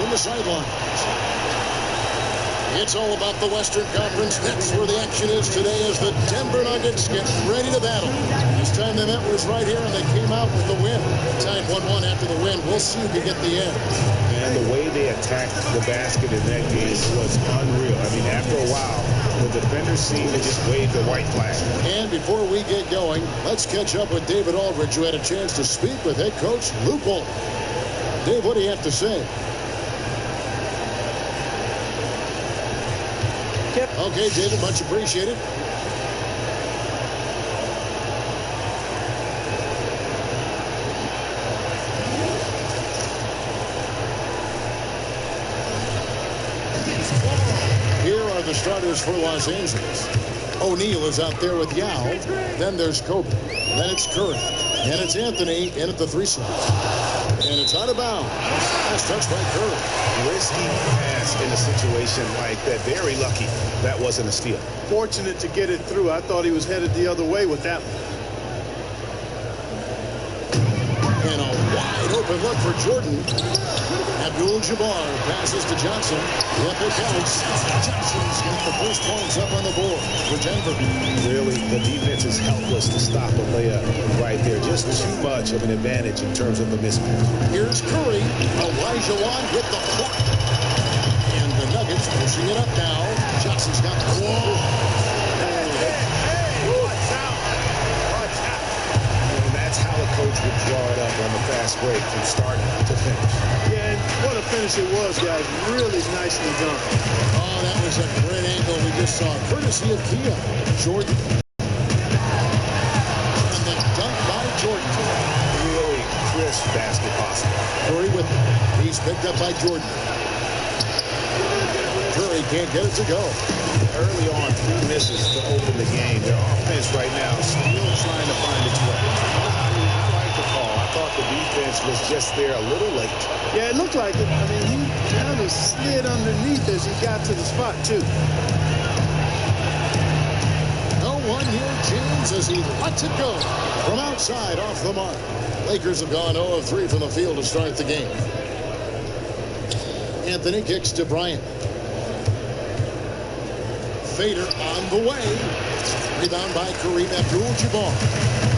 from the sidelines. It's all about the Western Conference. That's where the action is today as the Denver Nuggets get ready to battle. This time they met was right here, and they came out with the win. Tied 1-1 after the win. We'll see who can get the end. And the way they attacked the basket in that game was unreal. I mean, after a while, the defenders seemed to just wave the white flag. And before we get going, let's catch up with David Aldridge, who had a chance to speak with head coach Luke Walton. Dave, what do you have to say? Okay, David, much appreciated. Here are the starters for Los Angeles. O'Neal is out there with Yao. Then there's Kobe. Then it's Curry. And it's Anthony in at the 3 slot. And it's out of bounds. Last touch by Curry. Risky pass in a situation like that. Very lucky that wasn't a steal. Fortunate to get it through. I thought he was headed the other way with that one. And a wide open look for Jordan. Abdul-Jabbar passes to Johnson. Yep, it counts. Johnson's got the first points up on the board for Denver. Really, the defense is helpless to stop a layup right there. Just too much of an advantage in terms of the mismatch. Here's Curry. Olajuwon with the block. And the Nuggets pushing it up now. Johnson's got the wall. Coach would draw it up on the fast break from start to finish. Yeah, and what a finish it was, guys. Really nicely done. Oh, that was a great angle we just saw. Courtesy of Kia. Jordan. And the dunk by Jordan. Really crisp basket possible. Curry with it. He's picked up by Jordan. Curry can't get it to go. Early on, 3 misses to open the game. Their offense right now is still trying to find its way. I thought the defense was just there a little late. Yeah, it looked like it. I mean, he kind of slid underneath as he got to the spot, too. No one here, James, as he lets it go from outside off the mark. Lakers have gone 0 of 3 from the field to start the game. Anthony kicks to Bryant. Fader on the way. Rebound by Kareem Abdul-Jabbar.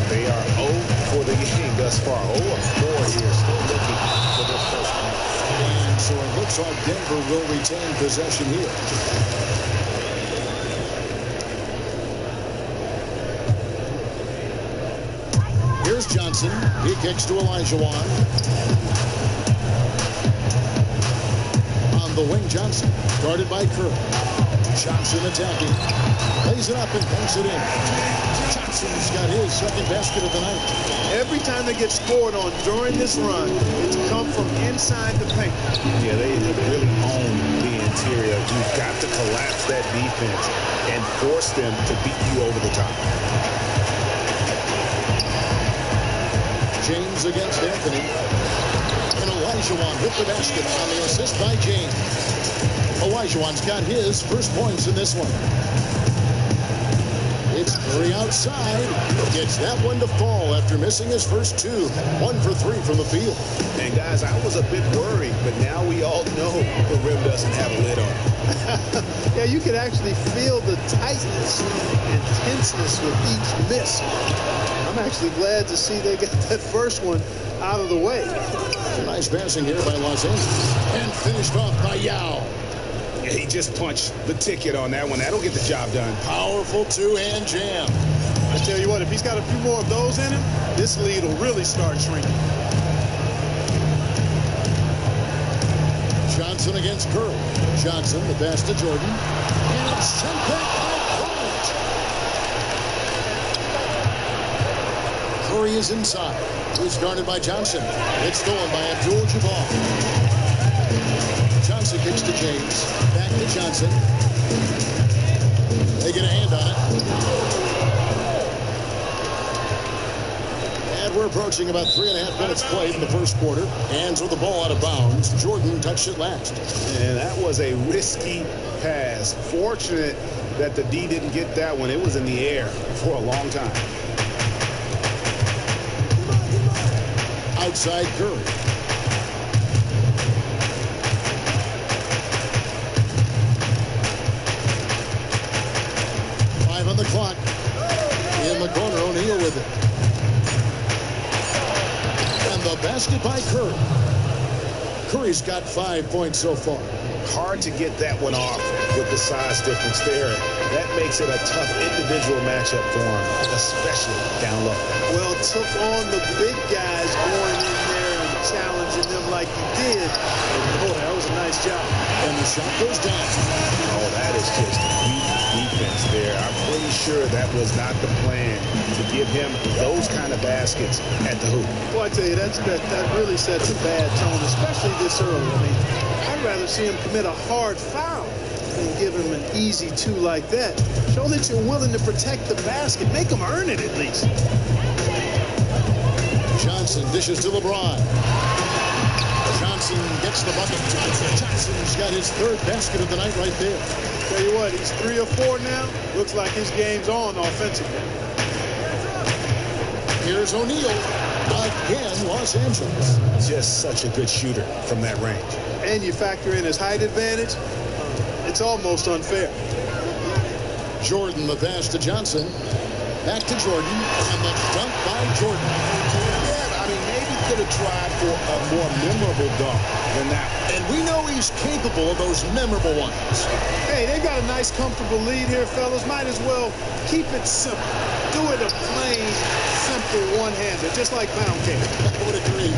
They are 0 for the game thus far. 0 of 4 here. Still looking for their first point. And so it looks like Denver will retain possession here. Here's Johnson. He kicks to Olajuwon. On the wing, Johnson. Guarded by Curry. Johnson attacking. Lays it up and banks it in. Johnson's got his second basket of the night. Every time they get scored on during this run, it's come from inside the paint. Yeah, they really own the interior. You've got to collapse that defense and force them to beat you over the top. James against Anthony. And Olajuwon with the basket on the assist by James. Olajuwon's got his first points in this one. It's Curry outside. Gets that one to fall after missing his first 2. 1 for 3 from the field. And guys, I was a bit worried, but now we all know the rim doesn't have a lid on it. Yeah, you could actually feel the tightness and tenseness with each miss. I'm actually glad to see they got that first one out of the way. Nice passing here by Los Angeles. And finished off by Yao. Yeah, he just punched the ticket on that one. That'll get the job done. Powerful 2-hand jam. I tell you what, if he's got a few more of those in him, this lead will really start shrinking. Johnson against Curry. Johnson, the pass to Jordan. And it's sent back by Bryant. Curry is inside. He's guarded by Johnson. It's stolen by Abdul-Jabbar. Johnson kicks to James. Back to Johnson. They get a hand on it. And we're approaching about 3.5 minutes played in the first quarter. Hands with the ball out of bounds. Jordan touched it last. And that was a risky pass. Fortunate that the D didn't get that one. It was in the air for a long time. Outside Curry. Curry's got 5 points so far. Hard to get that one off with the size difference there. That makes it a tough individual matchup for him, especially down low. Well, took on the big guys going in there and challenging them like he did. And boy, that was a nice job. And the shot goes down. Oh, that is just weak defense there. I'm pretty sure that was not the plan to give him those kind of baskets at the hoop. Well, I tell you, that really sets a bad tone, especially this early. I mean, I'd rather see him commit a hard foul than give him an easy two like that. Show that you're willing to protect the basket. Make him earn it at least. Johnson dishes to LeBron. Johnson gets the bucket. Johnson's got his third basket of the night right there. Tell you what, he's 3 or 4 now. Looks like his game's on offensively. Here's O'Neal. Again, Los Angeles. Just such a good shooter from that range. And you factor in his height advantage, it's almost unfair. Jordan, the pass to Johnson. Back to Jordan, and the dunk by Jordan. Yeah, I mean, maybe could have tried for a more memorable dunk than that. And we know he's capable of those memorable ones. Hey, they got a nice, comfortable lead here, fellas. Might as well keep it simple. Do it a plain, simple one-hander, just like pound cake. I would agree.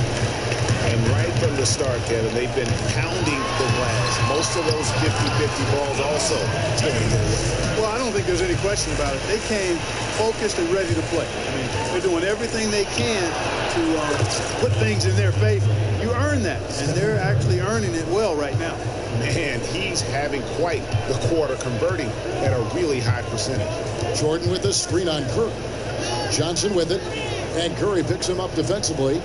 And right from the start, Kevin, they've been pounding the glass. Most of those 50-50 balls also taking their way. Well, I don't think there's any question about it. They came focused and ready to play. I mean, they're doing everything they can to put things in their favor. You earn that, and they're actually earning it well right now. Man, he's having quite the quarter, converting at a really high percentage. Jordan with the screen on Curry. Johnson with it, and Curry picks him up defensively.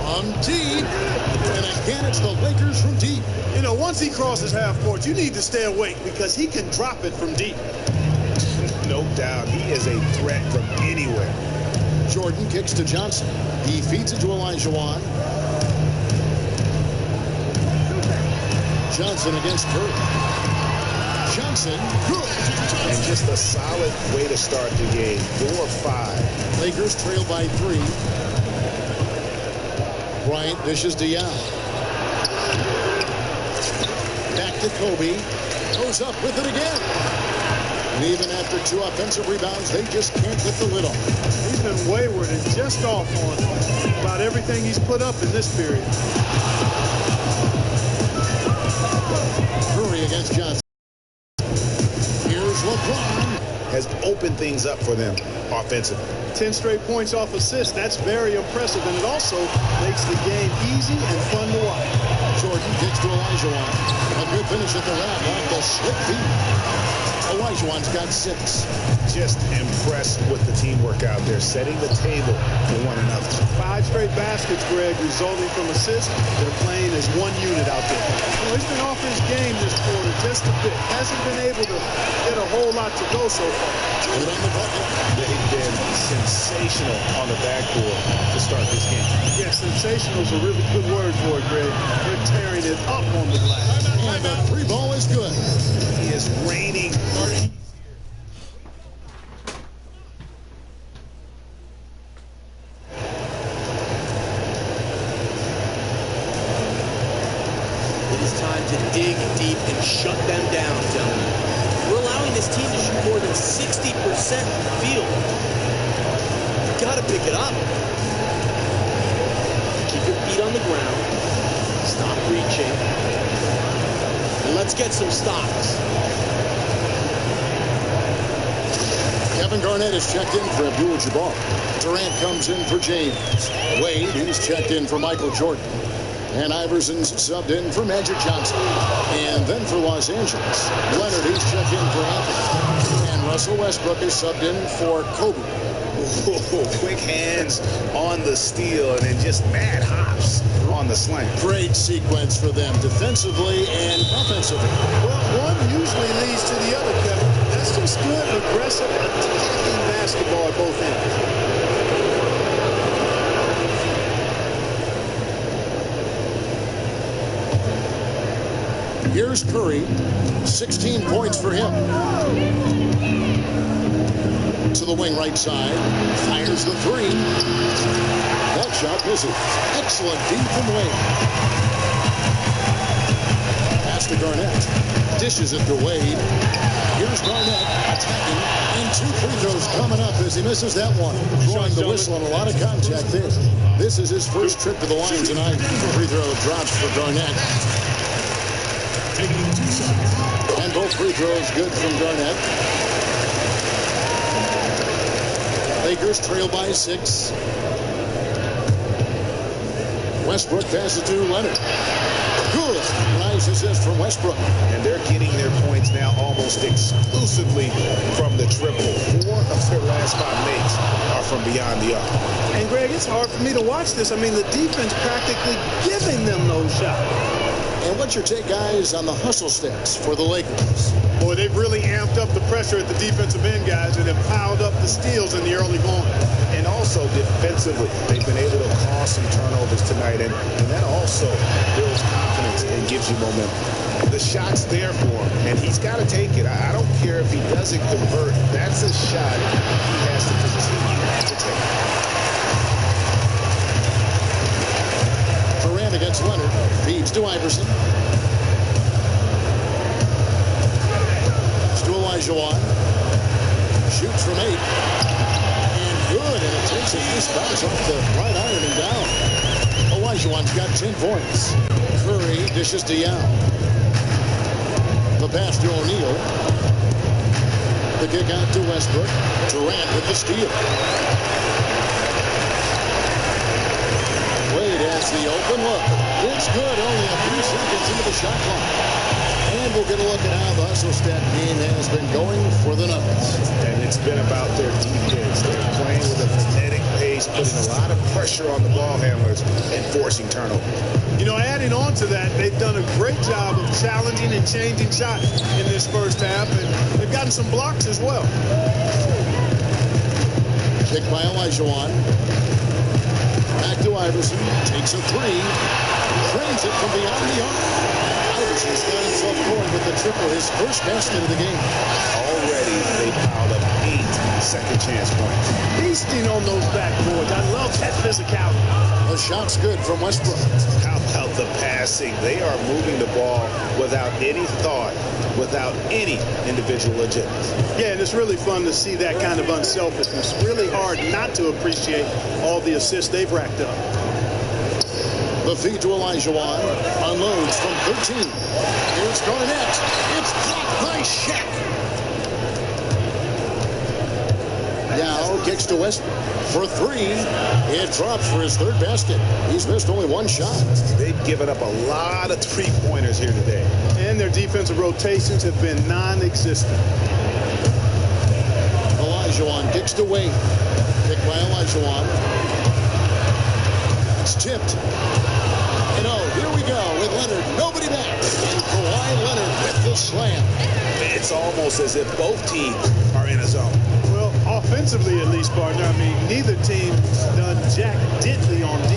From deep, and again it's the Lakers from deep. You know, once he crosses half court, you need to stay awake because he can drop it from deep. No doubt, he is a threat from anywhere. Jordan kicks to Johnson. He feeds it to Olajuwon. Johnson against Curry. Johnson, good. And just a solid way to start the game. 4-5. Lakers trail by 3. Bryant dishes to Yao. Back to Kobe. Goes up with it again. And even after 2 offensive rebounds, they just can't get the lid off. He's been wayward and just off on about everything he's put up in this period. Curry against Johnson. Here's LeBron. Has opened things up for them offensively. 10 straight points off assists. That's very impressive, and it also makes the game easy and fun to watch. Jordan kicks to Olajuwon. A good finish at the rack off the slick feet. Olajuwon's got 6. Just impressed with the teamwork out there, setting the table for one another. 5 straight baskets, Greg, resulting from assists. They're playing as one unit out there. You know, he's been off his game this quarter just a bit. Hasn't been able to get a whole lot to go so far. Good on the bucket. They've been sensational on the backboard to start this game. Yeah, sensational is a really good word for it, Greg. They're tearing it up on the glass. And the 3 ball is good. He is raining. It is time to dig deep and shut them down, gentlemen. We're allowing this team to shoot more than 60% from the field. You've got to pick it up. Keep your feet on the ground. Stop reaching. And let's get some stops. Kevin Garnett is checked in for Abdul-Jabbar. Durant comes in for James. Wade, he's checked in for Michael Jordan. And Iverson's subbed in for Magic Johnson. And then for Los Angeles, Leonard, he's checked in for Anthony. And Russell Westbrook is subbed in for Kobe. Ooh, quick hands on the steal and then just mad hops on the slant. Great sequence for them, defensively and offensively. Well, one usually leads to the other, Kevin. That's just good, aggressive, attacking basketball at both ends. Here's Curry, 16 points for him. To the wing right side, fires the 3. That shot misses. Excellent deep from Wade. Pass to Garnett. Dishes it to Wade. Here's Garnett attacking, and 2 free throws coming up as he misses that one. Blowing the whistle and a lot of contact there. This is his first trip to the line tonight. Free throw drops for Garnett. And both free throws good from Garnett. Lakers trail by 6. Westbrook passes to Leonard. Good. Nice assist from Westbrook. And they're getting their points now almost exclusively from the triple. 4 of their last 5 makes are from beyond the arc. And Greg, it's hard for me to watch this. I mean, the defense practically giving them those shots. And what's your take, guys, on the hustle stats for the Lakers? Boy, they've really amped up the pressure at the defensive end, guys, and have piled up the steals in the early going. And also defensively, they've been able to cause some turnovers tonight, and that also builds confidence and gives you momentum. The shot's there for him, and he's got to take it. I don't care if he doesn't convert. That's a shot he has to continue to take. Durant against Leonard. Feeds to Iverson. To Olajuwon. Shoots from 8. And good. And it takes a few spots off the right iron and down. Olajuwon's got 10 points. Curry dishes to Yao. The pass to O'Neal. The kick out to Westbrook. Durant with the steal. Wade has the open look. It's good. Only a few seconds into the shot clock. And we'll get a look at how the hustle stat game has been going for the Nuggets. And it's been about their defense. They're playing with a frenetic pace, putting a lot of pressure on the ball handlers and forcing turnovers. You know, adding on to that, they've done a great job of challenging and changing shots in this first half, and they've gotten some blocks as well. Kick by Olajuwon. Back to Iverson. Takes a 3. Drains it from beyond the arc. Iverson's got himself going with the triple, his first basket of the game. Already, they piled up 8 second chance points. Feasting on those backboards. I love that physicality. The shot's good from Westbrook. How about the passing? They are moving the ball without any thought, without any individual agenda. Yeah, and it's really fun to see that kind of unselfishness. Really hard not to appreciate all the assists they've racked up. The feed to Olajuwon. Unloads from 13. Here's Garnett. It's blocked by Shaq. Yao kicks to Westbrook for 3. It drops for his 3rd basket. He's missed only 1 shot. They've given up a lot of 3-pointers here today. And their defensive rotations have been non-existent. Olajuwon kicks to Wade. Kick by Olajuwon. It's tipped. And here we go with Leonard. Nobody back. And Kawhi Leonard with the slam. It's almost as if both teams are in a zone. Well, offensively at least, partner. I mean, neither team's done jack diddly on D.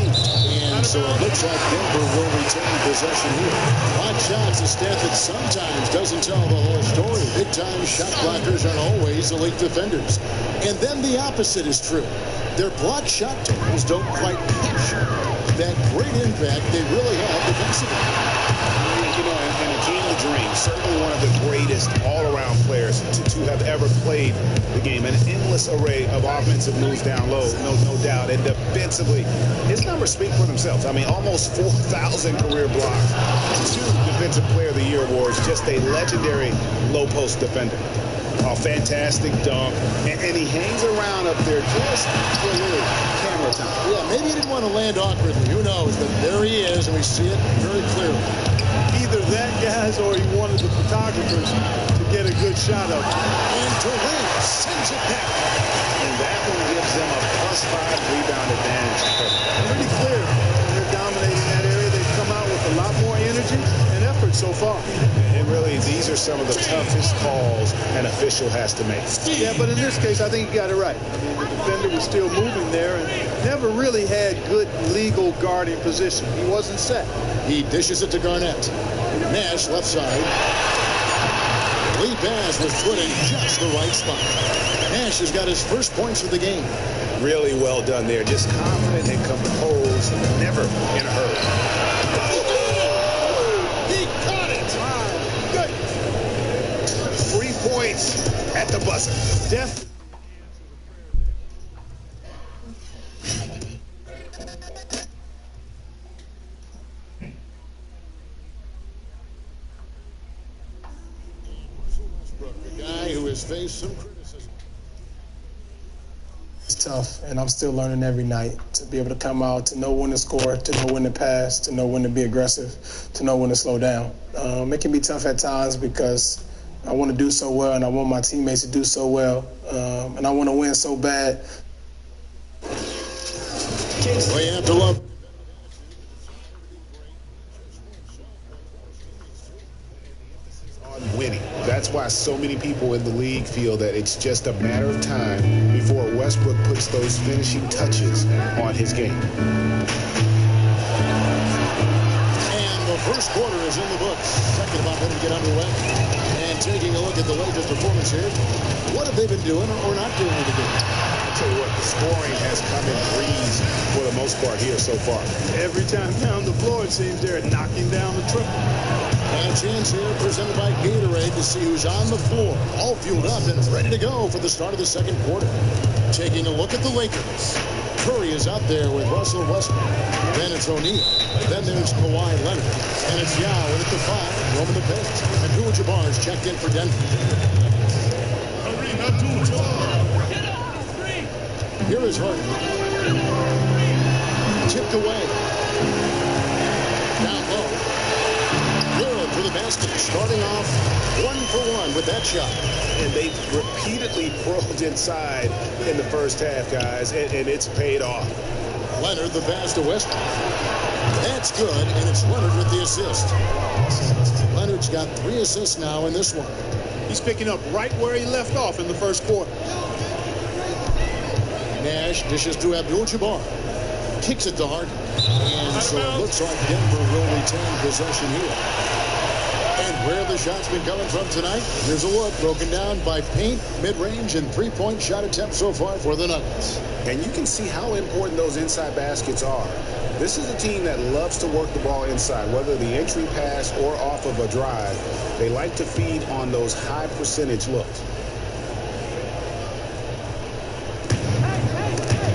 And so it looks like Denver will retain possession here. Block shots, a stat that sometimes doesn't tell the whole story. Big-time shot blockers aren't always elite defenders. And then the opposite is true. Their block shot totals don't quite capture that great impact they really have defensively. You know, and a team of the dream, certainly one of the greatest all-around players to have ever played the game. An endless array of offensive moves down low, no doubt. And defensively, his numbers speak for themselves. I mean, almost 4,000 career blocks, 2 Defensive Player of the Year awards, just a legendary low-post defender. A fantastic dunk, and he hangs around up there just for a little camera time. Yeah, maybe he didn't want to land awkwardly. Who knows? But there he is, and we see it very clearly. Either that, guys, or he wanted the photographers to get a good shot of him. And Durant sends it back. And that one gives them a +5 rebound advantage. Pretty clear. They're dominating that area. They've come out with a lot more energy and effort so far. And really, these are some of the toughest calls an official has to make. Yeah, but in this case, I think he got it right. I mean, the defender was still moving there and never really had good legal guarding position. He wasn't set. He dishes it to Garnett. Nash left side. Lee pass was put in just the right spot. Nash has got his first points of the game. Really well done there. Just confident and composed, never in a hurry. He caught it. Good. 3 points at the buzzer. The guy who has faced some criticism. It's tough, and I'm still learning every night to be able to come out, to know when to score, to know when to pass, to know when to be aggressive, to know when to slow down. It can be tough at times because I want to do so well, and I want my teammates to do so well, and I want to win so bad. Well, you have to love. Winning. That's why so many people in the league feel that it's just a matter of time before Westbrook puts those finishing touches on his game. And the first quarter is in the books. Second about ready to get underway. And taking a look at the Lakers' performance here. What have they been doing or not doing in the game? I'll tell you what, the scoring has come in threes for the most part here so far. Every time down the floor, it seems they're knocking down the triple. And a chance here presented by Gatorade to see who's on the floor, all fueled up and ready to go for the start of the second quarter. Taking a look at the Lakers. Curry is out there with Russell Westbrook. Then it's O'Neal. Then there's Kawhi Leonard. And it's Yao in at the 5, roaming the paint. And Abdul-Jabbar is checked in for Denver. Here is Harden. Tipped away. Down low. Good for the basket. Starting off 1-for-1 with that shot. And they repeatedly probed inside in the first half, guys, and it's paid off. Leonard the pass to Westbrook. That's good, and it's Leonard with the assist. Leonard's got 3 assists now in this one. He's picking up right where he left off in the first quarter. Nash dishes to Abdul-Jabbar. Kicks it to Harden. And so it looks like Denver will retain possession here. And where the shots been coming from tonight, here's a look broken down by paint, mid-range, and three-point shot attempts so far for the Nuggets. And you can see how important those inside baskets are. This is a team that loves to work the ball inside, whether the entry pass or off of a drive. They like to feed on those high percentage looks.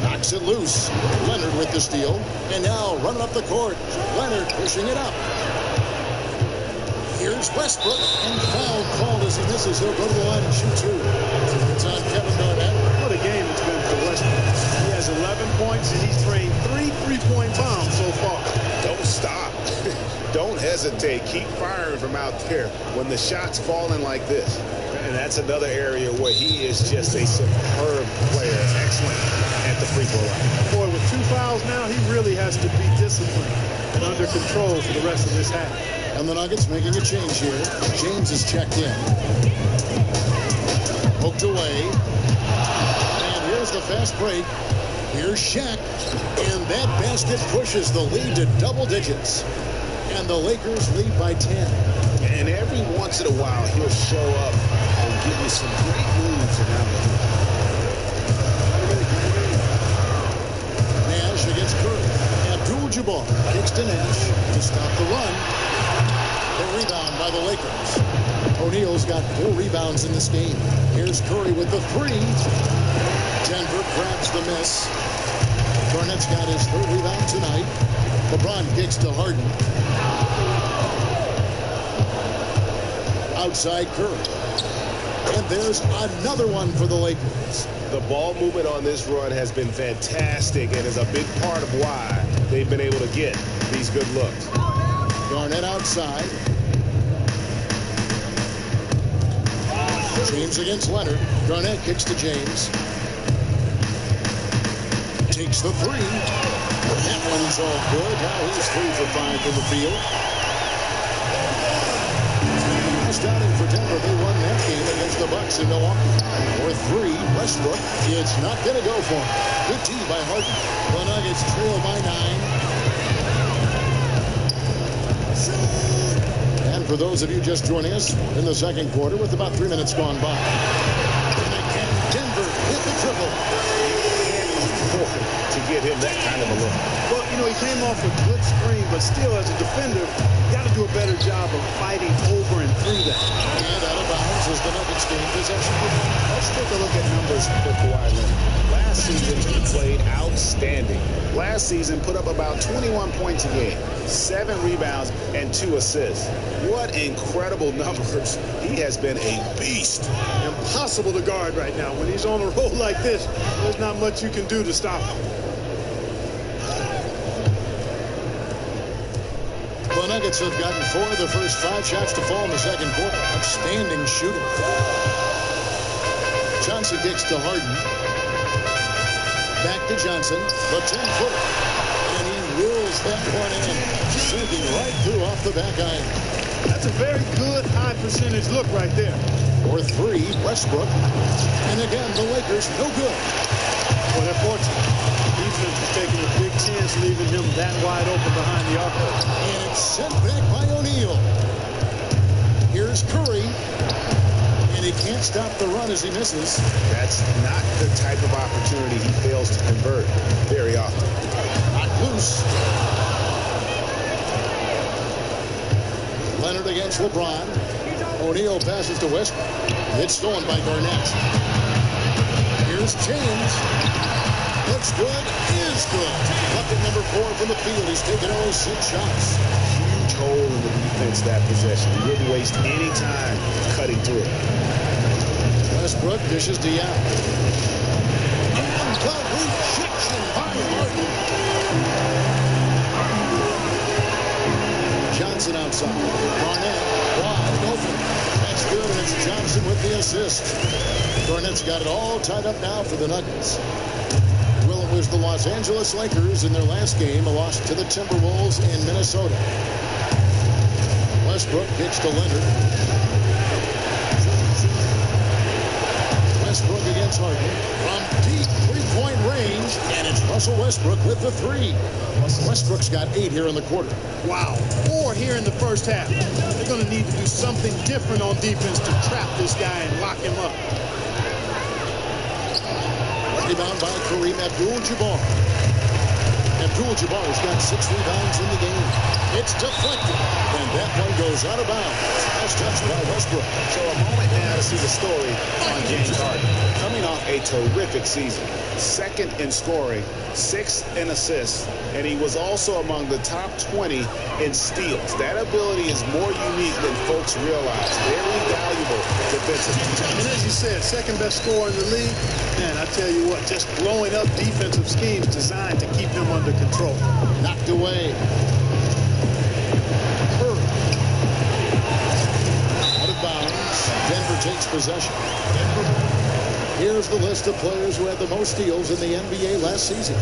Knocks it loose. Leonard with the steal. And now running up the court. Leonard pushing it up. Here's Westbrook. And foul called as he misses. He'll go to the line and shoot 2. It's on Kevin Garnett. What a game it's been for Westbrook. He has 11 points, and he's trained 3 3-point bombs so far. Don't stop. Don't hesitate. Keep firing from out there when the shot's falling like this. And that's another area where he is just a superb player. Excellent at the free throw line. Boy, with 2 fouls now, he really has to be disciplined and under control for the rest of this half. And the Nuggets making a change here. James is checked in. Poked away. And here's the fast break. Here's Shaq. And that basket pushes the lead to double digits. And the Lakers lead by 10. And every once in a while, he'll show up and give you some great moves around the hoop. Nash against Curry. Abdul-Jabbar kicks to Nash to stop the run. The rebound by the Lakers. O'Neal's got 4 rebounds in this game. Here's Curry with the 3. Denver grabs the miss. Garnett's got his 3rd rebound tonight. LeBron kicks to Harden. Outside Curry. And there's another one for the Lakers. The ball movement on this run has been fantastic and is a big part of why they've been able to get these good looks. Garnett outside. James against Leonard. Garnett kicks to James. Takes the 3. That one's all good. Now he's 3 for 5 from the field. Last outing for Denver, they won that game against the Bucks in Milwaukee. For 3, Westbrook. It's not going to go for him. Good D by Harden. The Nuggets trail by 9. And for those of you just joining us in the second quarter with about 3 minutes gone by. And again, Denver give him that kind of a look. Well, you know, he came off a good screen, but still, as a defender, you got to do a better job of fighting over and through that. And out of bounds as the Nuggets gain possession. Let's take a look at numbers for Kawhi Leonard. Last season, he played outstanding. Last season, put up about 21 points a game, 7 rebounds, and 2 assists. What incredible numbers. He has been a beast. Impossible to guard right now. When he's on a roll like this, there's not much you can do to stop him. The Nuggets have gotten 4 of their first 5 shots to fall in the second quarter. Outstanding shooting. Johnson kicks to Harden. Back to Johnson. The 10-footer. And he wheels that one in. Sinking right through off the back iron. That's a very good high percentage look right there. For 3, Westbrook. And again, the Lakers no good. Well, they're fortunate. Defense is taking a big chance, leaving him that wide open behind the arc. And it's sent back by O'Neal. Here's Curry. And he can't stop the run as he misses. That's not the type of opportunity he fails to convert very often. Not loose. Leonard against LeBron. O'Neal passes to Westbrook. It's stolen by Garnett. Here's James. Looks good. Is good. Bucket number 4 from the field. He's taken only 6 shots. Huge hole in the defense that possession. He didn't waste any time cutting through it. Westbrook dishes to Young. And the rejection by Harden. Johnson outside. Garnett wide open. That's good, and it's Johnson with the assist. Garnett's got it all tied up now for the Nuggets. Well, it was the Los Angeles Lakers in their last game, a loss to the Timberwolves in Minnesota. Westbrook kicks to Leonard. Westbrook against Harden from deep three-point range, and it's Russell Westbrook with the 3. Westbrook's got 8 here in the quarter. Wow, 4 here in the first half. They're going to need to do something different on defense to trap this guy and lock him up. Rebound by Kareem Abdul-Jabbar. Abdul-Jabbar's got 6 rebounds in the game. It's deflected, and that one goes out of bounds. Last touch by Westbrook. So a moment now to see the story on James Harden. Coming off a terrific season. 2nd in scoring, 6th in assists, and he was also among the top 20 in steals. That ability is more unique than folks realize. Very valuable defensively. And as you said, 2nd best scorer in the league. Man, I tell you what, just blowing up defensive schemes designed to keep him under control. Knocked away. Curry. Out of bounds. Denver takes possession. Here's the list of players who had the most steals in the NBA last season.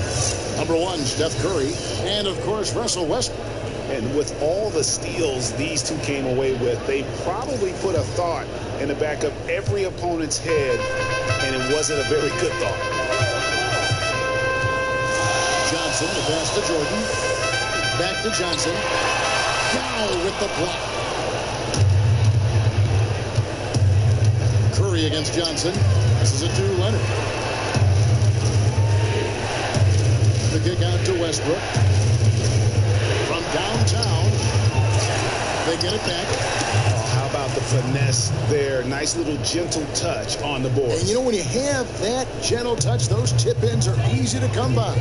Number 1, Steph Curry. And, of course, Russell Westbrook. And with all the steals these two came away with, they probably put a thought in the back of every opponent's head, and it wasn't a very good thought. Johnson, the pass to Jordan. Back to Johnson. Down with the block. Curry against Johnson. This is it to Leonard. The kick out to Westbrook. From downtown. They get it back. Oh, how about the finesse there? Nice little gentle touch on the board. And you know, when you have that gentle touch, those tip-ins are easy to come by.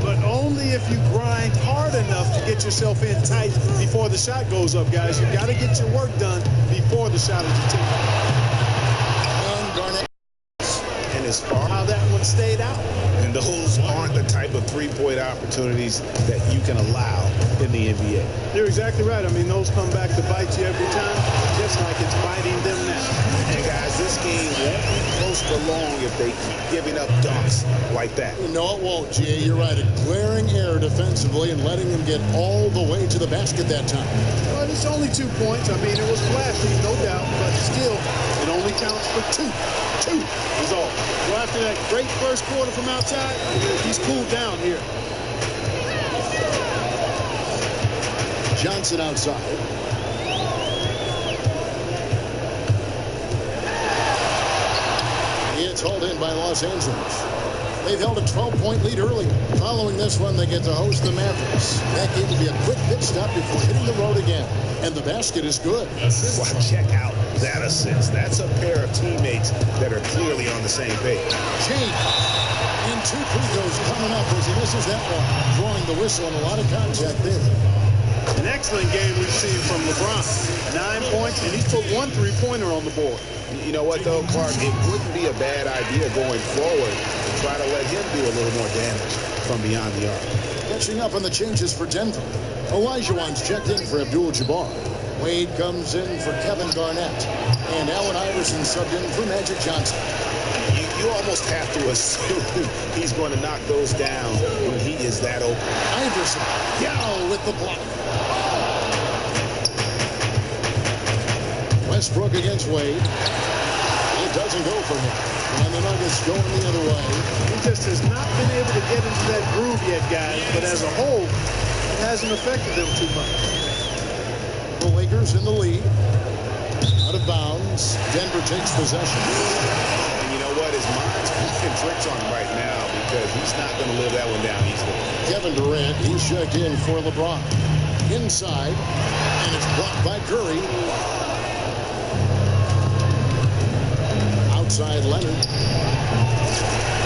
But only if you grind hard enough to get yourself in tight before the shot goes up, guys. You got to get your work done before the shot is attempted. And Garnett. And as far How that one stayed out. and those aren't the type of three-point opportunities that you can allow in the NBA. You're exactly right. I mean, those come back to bite you every time, just like it's biting them now. And guys, this game won't be close for long if they keep giving up dunks like that. No, it won't, Jay. You're right. A glaring error defensively and letting them get all the way to the basket that time. Well, it's only 2 points. I mean, it was flashy, no doubt, but still, it only counts for 2. 2 is all. Well, after that great first quarter from outside, he's cooled down here. Johnson outside. It's hauled in by Los Angeles. They've held a 12-point lead early. Following this one, they get to host the Mavericks. That game will be a quick pit stop before hitting the road again. And the basket is good. Well, check out that assist. That's a pair of teammates that are clearly on the same page. James. And 2 free throws coming up as he misses that one. Drawing the whistle and a lot of contact there. An excellent game we've seen from LeBron. 9 points, and he's put 1 3-pointer on the board. You know what, though, Clark? It wouldn't be a bad idea going forward to try to let him do a little more damage from beyond the arc. Catching up on the changes for Denver. Olajuwon's checked in for Abdul-Jabbar. Wade comes in for Kevin Garnett. And Allen Iverson subbed in for Magic Johnson. You almost have to assume he's going to knock those down when he is that open. Iverson, Yao with the block. Westbrook against Wade. It doesn't go for him. And the Nuggets going the other way. He just has not been able to get into that groove yet, guys. But as a whole, it hasn't affected them too much. The Lakers in the lead. Out of bounds. Denver takes possession. And you know what? His mind's playing tricks on him right now because he's not going to live that one down easily. Kevin Durant, he's checked in for LeBron. Inside. And it's blocked by Curry. Outside Leonard.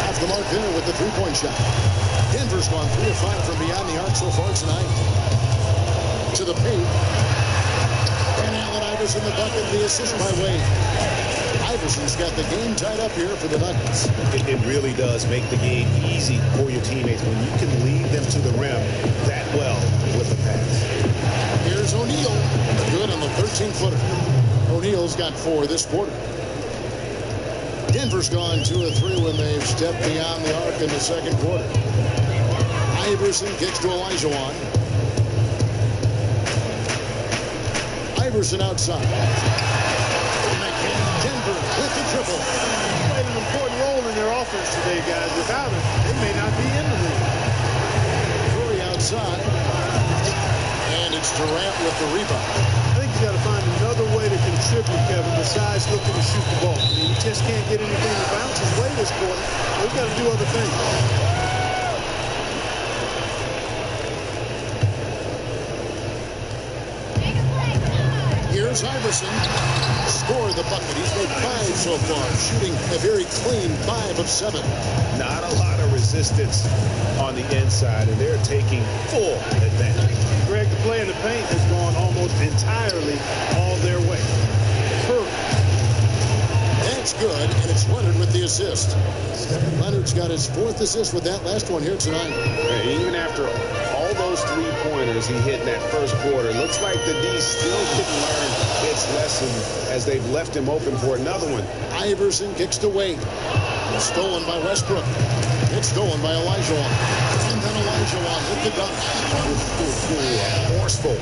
Off the mark there with the 3-point shot. Denver's gone 3 of 5 from beyond the arc so far tonight. To the paint. And Allen Iverson the bucket, the assist by Wade. Iverson's got the game tied up here for the Nuggets. It really does make the game easy for your teammates when you can lead them to the rim that well with the pass. Here's O'Neal. Good on the 13-footer. O'Neal's got 4 this quarter. Denver's gone 2 of 3 when they've stepped beyond the arc in the second quarter. Iverson kicks to Olajuwon. Iverson outside. Denver with the triple. He played an important role in their offense today, guys. Without him, they may not be in the league. Curry outside. And it's Durant with the rebound. I think he's got to find another way to contribute, Kevin, besides looking to shoot the ball. I mean, he just can't get anything to bounce his way this quarter. We've got to do other things. Here's Iverson. Scored the bucket. He's made 5 so far, shooting a very clean 5 of 7. Not a lot of resistance on the inside, and they're taking full advantage. Greg, the play in the paint has gone almost entirely all their way. That's good, and it's Leonard with the assist. Leonard's got his 4th assist with that last one here tonight. Even after all those 3-pointers he hit in that first quarter, looks like the D still didn't learn its lesson as they've left him open for another one. Iverson kicks to Wade. Stolen by Westbrook. It's stolen by Olajuwon. And then Olajuwon with the dunk. Forceful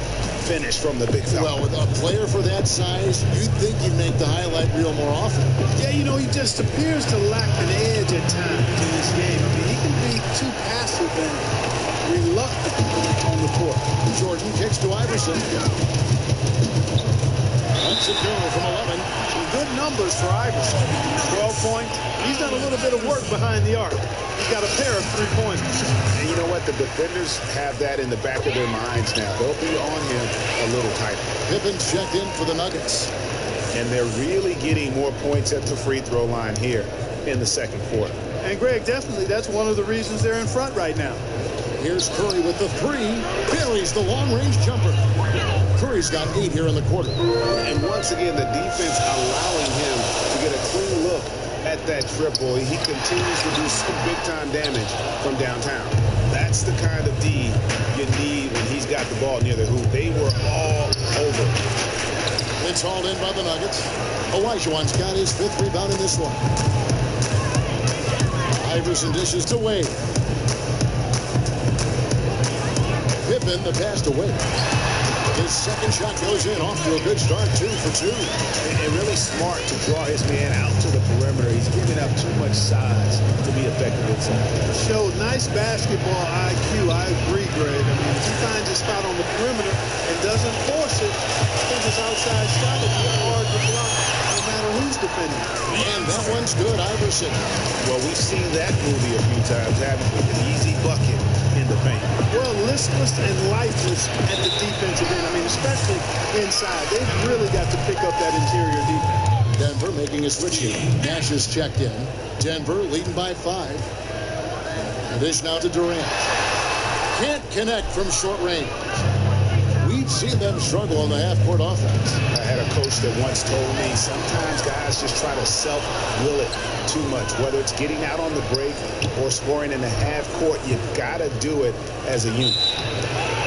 finish from the big fella. Well, with a player for that size, you'd think he'd make the highlight reel more often. Yeah, you know, he just appears to lack an edge at times in this game. I mean, he can be too passive and reluctant on the court. Jordan kicks to Iverson. Let's it go from 11. Some good numbers for Iverson. 12 points. He's done a little bit of work behind the arc. He's got a pair of 3-pointers. And you know what? The defenders have that in the back of their minds now. They'll be on him a little tighter. Pippen's checked in for the Nuggets. And they're really getting more points at the free throw line here in the second quarter. And Greg, definitely that's one of the reasons they're in front right now. Here's Curry with the 3. Buries the long-range jumper. Curry's got 8 here in the quarter. And once again, the defense allowing him to get a clean look at that triple. He continues to do some big-time damage from downtown. That's the kind of D you need when he's got the ball near the hoop. They were all over. It's hauled in by the Nuggets. Olajuwon's got his 5th rebound in this one. Iverson dishes to Wade. Pippen, the pass to Wade. His second shot goes in, off to a good start, 2 for 2. And really smart to draw his man out to the perimeter. He's giving up too much size to be effective inside. Showed nice basketball IQ. I agree, Greg. I mean, if he finds a spot on the perimeter and doesn't force it, I think his outside shot will be hard to block no matter who's defending. And that one's good, Iverson. Well, we've seen that movie a few times, haven't we? An easy bucket in the paint. Well, listless and lifeless at the defensive end. I mean, especially inside. They've really got to pick up that interior defense. Denver making a switch here. Nash is checked in. Denver leading by 5. The dish now to Durant. Can't connect from short range. We've seen them struggle on the half-court offense. I had a coach that once told me sometimes guys just try to self-will it too much. Whether it's getting out on the break or scoring in the half-court, you got to do it as a unit.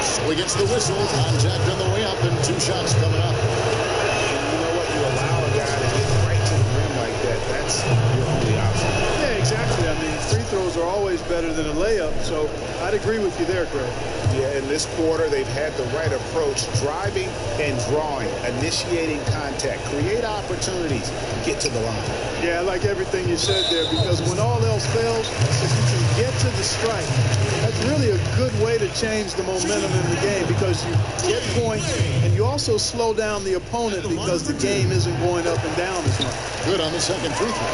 So he gets the whistle. Contact on the way up and 2 shots coming up. And you know what? You allow a guy to get right to the rim like that. That's your only option. Yeah, exactly. I mean, free throws are always better than a layup, so I'd agree with you there, Greg. Yeah, in this quarter, they've had the right approach, driving and drawing, initiating contact, create opportunities, get to the line. Yeah, I like everything you said there, because when all else fails, if you can get to the strike, that's really a good way to change the momentum in the game, because you get points and you also slow down the opponent because the game isn't going up and down as much. Good on the second free throw.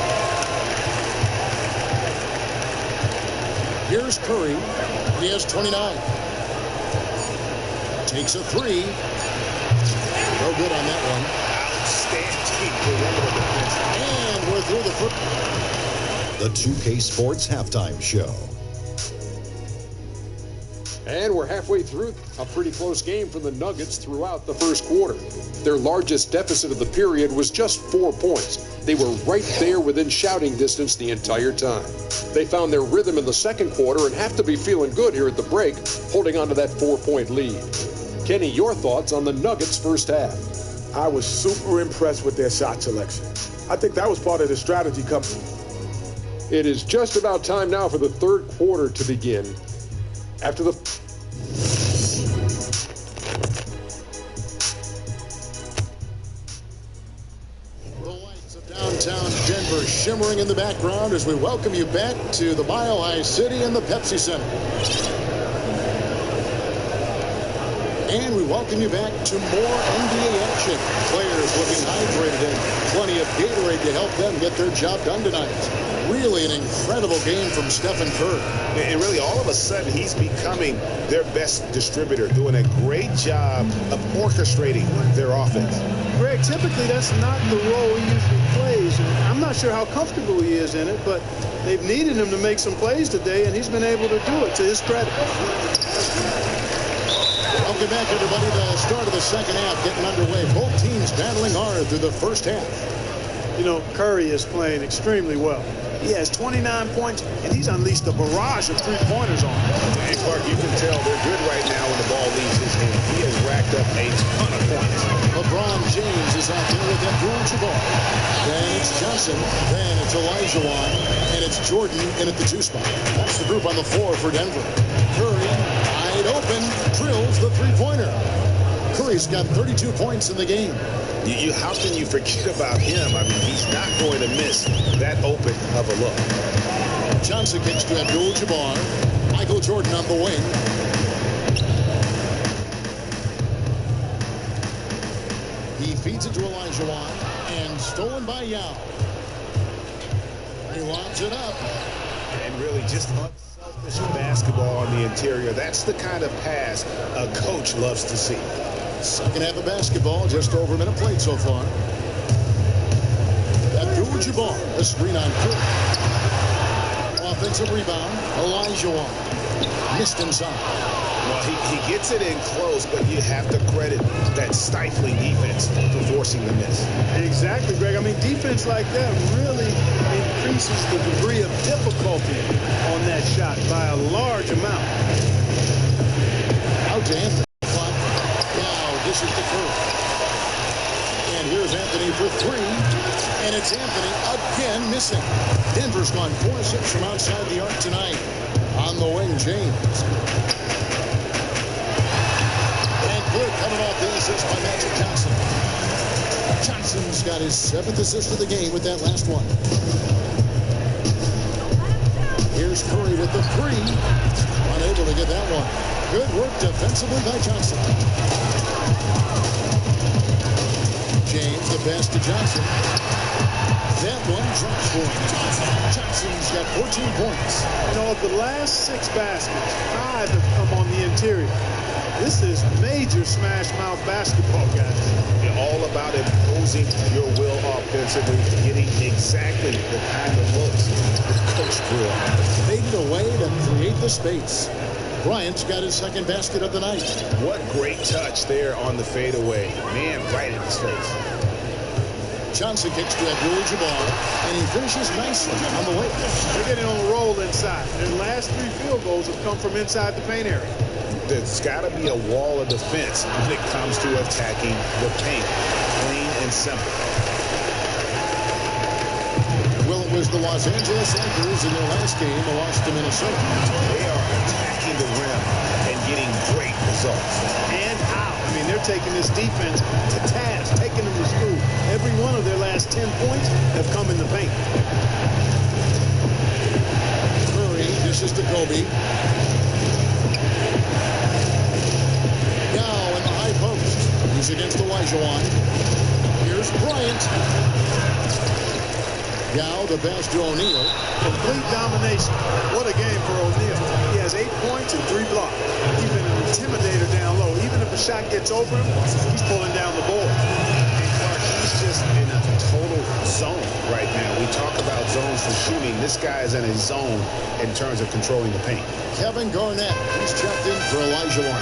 Here's Curry. He has 29. Takes a 3. No good on that one. Outstanding perimeter defense. And we're through the foot. The 2K Sports Halftime Show. And we're halfway through a pretty close game for the Nuggets throughout the first quarter. Their largest deficit of the period was just 4 points. They were right there within shouting distance the entire time. They found their rhythm in the second quarter and have to be feeling good here at the break, holding on to that 4-point lead. Kenny, your thoughts on the Nuggets' first half? I was super impressed with their shot selection. I think that was part of the strategy coming. It is just about time now for the third quarter to begin. After the lights of downtown Denver shimmering in the background as we welcome you back to the Mile High City and the Pepsi Center. And we welcome you back to more NBA action. Players looking hydrated and plenty of Gatorade to help them get their job done tonight. Really an incredible game from Stephen Curry. And really, all of a sudden, he's becoming their best distributor, doing a great job of orchestrating their offense. Greg, typically that's not the role he usually plays. And I'm not sure how comfortable he is in it, but they've needed him to make some plays today, and he's been able to do it to his credit. Welcome back, everybody. The start of the second half getting underway. Both teams battling hard through the first half. You know, Curry is playing extremely well. He has 29 points, and he's unleashed a barrage of three-pointers on him. And Clark, you can tell they're good right now when the ball leaves his hand. He has racked up a ton of points. LeBron James is out there with Abdul-Jabbar. Then it's Johnson. Then it's Elijah Wan. And it's Jordan in at the 2 spot. That's the group on the floor for Denver. Curry, wide open, drills the three-pointer. Curry's got 32 points in the game. How can you forget about him? I mean, he's not going to miss that open of a look. Johnson kicks to Abdul-Jabbar. Michael Jordan on the wing. He feeds it to Elijah Wan. And stolen by Yao. He lobs it up. And really just unselfish basketball on the interior. That's the kind of pass a coach loves to see. Second half of basketball, just over a minute played so far. Abdul-Jabbar, a screen on Curry. Offensive rebound, Elijah Wan. Missed inside. Well, he gets it in close, but you have to credit that stifling defense for forcing the miss. Exactly, Greg. I mean, defense like that really increases the degree of difficulty on that shot by a large amount. Out to Anthony. This is the Curry. And here's Anthony for 3. And it's Anthony again missing. Denver's gone 4-6 from outside the arc tonight. On the wing, James. And good coming off the assist by Magic Johnson. Johnson's got his 7th assist of the game with that last one. Here's Curry with the 3. Unable to get that one. Good work defensively by Johnson. James, the pass to Johnson. That one drops for him. Johnson's got 14 points. You know, of the last 6 baskets, 5 have come on the interior. This is major smash mouth basketball, guys. You're all about imposing your will offensively, getting exactly the kind of looks that Coach Drew. Faded away to create the space. Bryant's got his second basket of the night. What great touch there on the fadeaway. Man, right in his face. Johnson kicks to Abdul-Jabbar, and he finishes nicely on the way. They're getting on a roll inside. Their last 3 field goals have come from inside the paint area. There's got to be a wall of defense when it comes to attacking the paint. Plain and simple. Well, it was the Los Angeles Lakers in their last game, a loss to Minnesota. They are attacking the rim and getting great results. And how? I mean, they're taking this defense to task, taking them to school. Every one of their last 10 points have come in the paint. Curry dishes to Kobe. Now in the high post. He's against Olajuwon. Here's Bryant. Yao to pass to O'Neal. Complete domination. What a game for O'Neal. He has 8 points and 3 blocks. He's been an intimidator down low. Even if a shot gets over him, he's pulling down the board. And Clark, he's just in a total zone right now. We talk about zones for shooting. This guy is in a zone in terms of controlling the paint. Kevin Garnett. He's checked in for Olajuwon.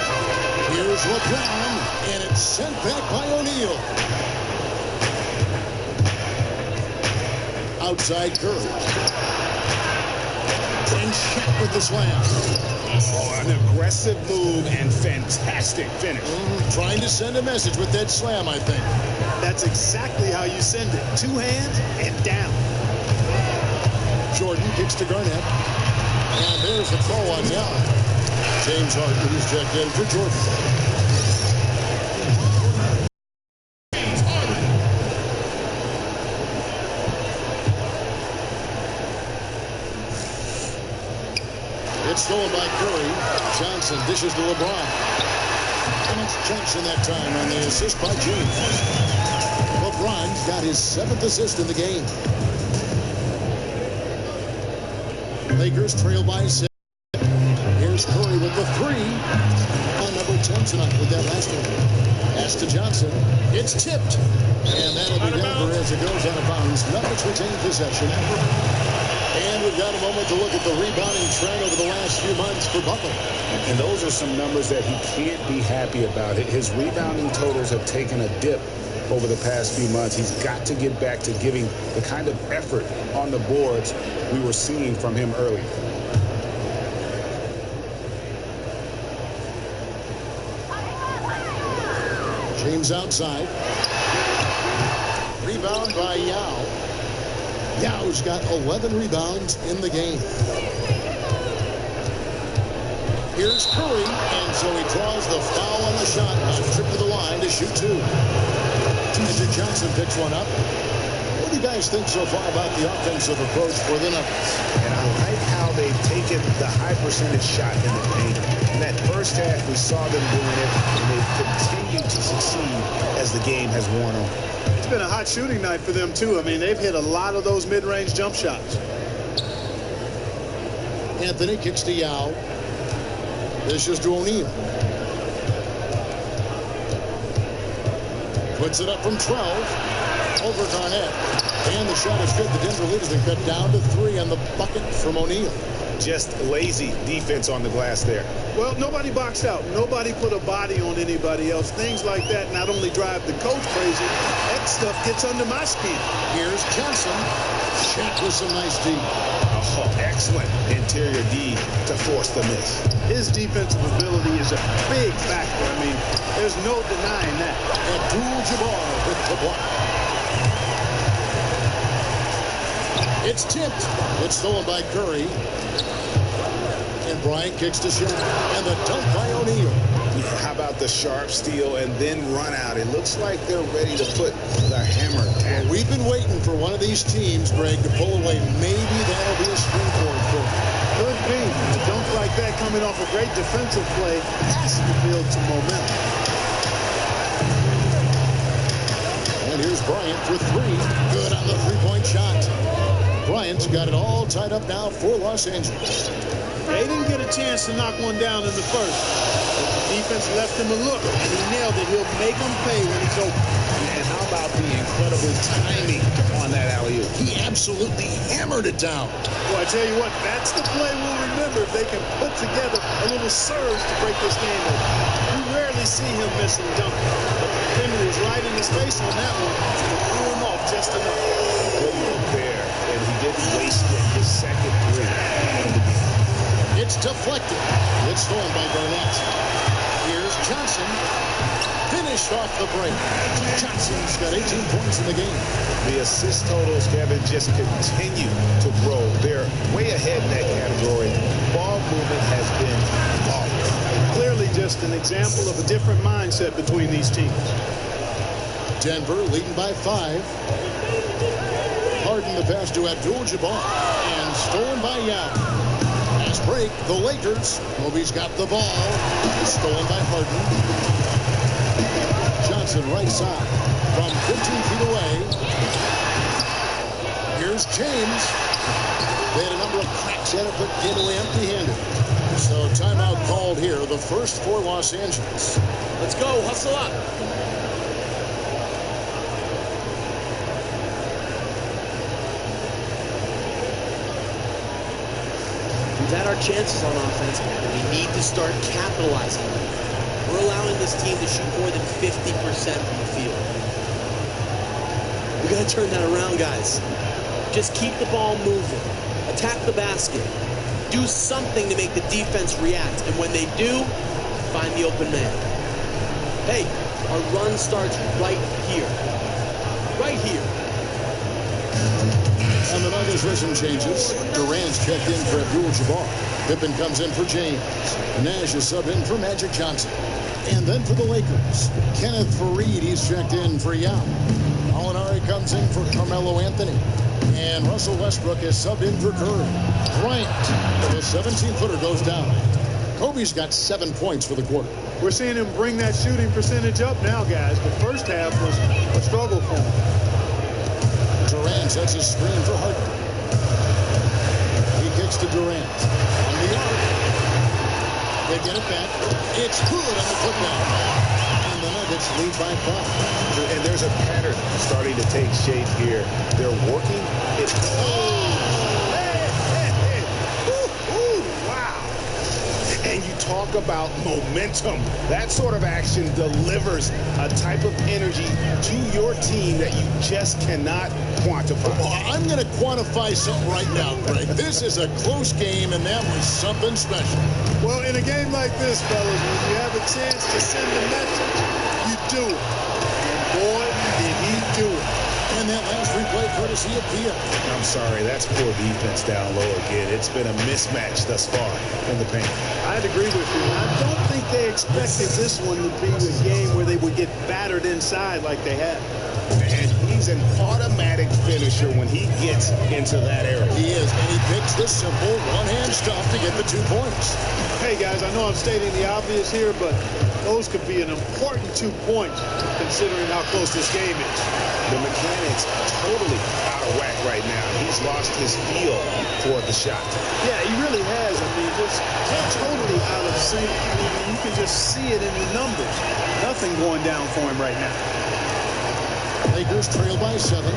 Here's LeBron, and it's sent back by O'Neal. Outside Curry. And Shaq with the slam. Oh, an aggressive move and fantastic finish. Trying to send a message with that slam, I think. That's exactly how you send it. 2 hands and down. Jordan kicks to Garnett. And there's a call on Yao. James Harden is checked in for Jordan. It's stolen by Curry. Johnson dishes to LeBron. And it's Johnson that time on the assist by James. LeBron got his 7th assist in the game. Lakers trail by 6. Here's Curry with the 3. On number 10 tonight with that last one. Pass to Johnson. It's tipped. And that'll be Denver as it goes out of bounds. Nuggets retain possession. And we've got a moment to look at the rebounding trend over the last few months for Butler. And those are some numbers that he can't be happy about. His rebounding totals have taken a dip over the past few months. He's got to get back to giving the kind of effort on the boards we were seeing from him earlier. James outside. Rebound by Yao. Yao's got 11 rebounds in the game. Here's Curry, and so he draws the foul on the shot. A trip to the line to shoot 2. Magic Johnson picks one up. What do you guys think so far about the offensive approach for the Nuggets? And I like how they've taken the high percentage shot in the paint. In that first half, we saw them doing it, and they've continued to succeed as the game has worn on. It's been a hot shooting night for them, too. I mean, they've hit a lot of those mid-range jump shots. Anthony kicks to Yao. This is to O'Neal. Puts it up from 12. Over Garnett. And the shot is good. The Denver lead has been cut down to 3 on the bucket from O'Neal. Just lazy defense on the glass there. Well, nobody boxed out. Nobody put a body on anybody else. Things like that not only drive the coach crazy, that stuff gets under my skin. Here's Johnson. Shaq with some nice D. Oh, excellent interior D to force the miss. His defensive ability is a big factor. I mean, there's no denying that. Abdul-Jabbar with the block. It's tipped. It's stolen by Curry. And Bryant kicks to Shaq. And the dunk by O'Neal. Yeah, how about the sharp steal and then run out? It looks like they're ready to put the hammer down. Well, we've been waiting for one of these teams, Greg, to pull away. Maybe that'll be a springboard for them. Could be. A dunk like that coming off a great defensive play has to build some momentum. And here's Bryant for three. Good on the three-point shot. Bryant's got it all tied up now for Los Angeles. They didn't get a chance to knock one down in the first. The defense left him a look, and he nailed it. He'll make them pay when it's open. And how about the incredible timing on that alley-oop? He absolutely hammered it down. Well, I tell you what, that's the play we'll remember if they can put together a little surge to break this game open. We rarely see him miss and dunk. But the defender was right in his face on that one, so he threw him off just enough. Good look there, and he didn't waste it. His second three. It's deflected. It's stolen by Garnett. Here's Johnson. Finished off the break. Johnson's got 18 points in the game. The assist totals, Kevin, just continue to grow. They're way ahead in that category. Ball movement has been flawless. Clearly just an example of a different mindset between these teams. Denver leading by 5. Harden the pass to Abdul-Jabbar. And stolen by Yao. Last break, the Lakers. Kobe's got the ball. Stolen by Harden. Johnson right side from 15 feet away. Here's James. They had a number of cracks at it, but came away empty-handed. So timeout called here, the first for Los Angeles. Let's go, hustle up. We've had our chances on offense, and we need to start capitalizing on it. We're allowing this team to shoot more than 50% from the field. We got to turn that around, guys. Just keep the ball moving. Attack the basket. Do something to make the defense react. And when they do, find the open man. Hey, our run starts right here. Right here. And the Nuggets rhythm changes. Durant's checked in for Abdul-Jabbar. Pippen comes in for James. Nash is sub in for Magic Johnson. And then for the Lakers, Kenneth Faried, he's checked in for Yao. Molinari comes in for Carmelo Anthony. And Russell Westbrook is subbed in for Curry. Bryant, the 17-footer, goes down. Kobe's got 7 points for the quarter. We're seeing him bring that shooting percentage up now, guys. The first half was a struggle for him. Durant sets his screen for Harden. He kicks to Durant. On the arc. They get it back. It's good on the putdown. And the Nuggets lead by 5. And there's a pattern starting to take shape here. They're working it. And you talk about momentum. That sort of action delivers a type of energy to your team that you just cannot quantify. Well, I'm going to quantify something right now, Greg. This is a close game, and that was something special. Well, in a game like this, fellas, when you have a chance to send a message, you do it. And boy, did he do it. And that last replay courtesy of Pia. I'm sorry, that's poor defense down low again. It's been a mismatch thus far in the paint. I'd agree with you. I don't think they expected this one to be a game where they would get battered inside like they have. And he's an automatic finisher when he gets into that area. He is, and he picks the simple one-hand stuff to get the 2 points. Hey, guys, I know I'm stating the obvious here, but those could be an important 2 points considering how close this game is. The mechanics totally out of whack right now. He's lost his feel for the shot. Yeah, he really has. I mean, just totally out of sync. I mean, you can just see it in the numbers. Nothing going down for him right now. Lakers trail by 7.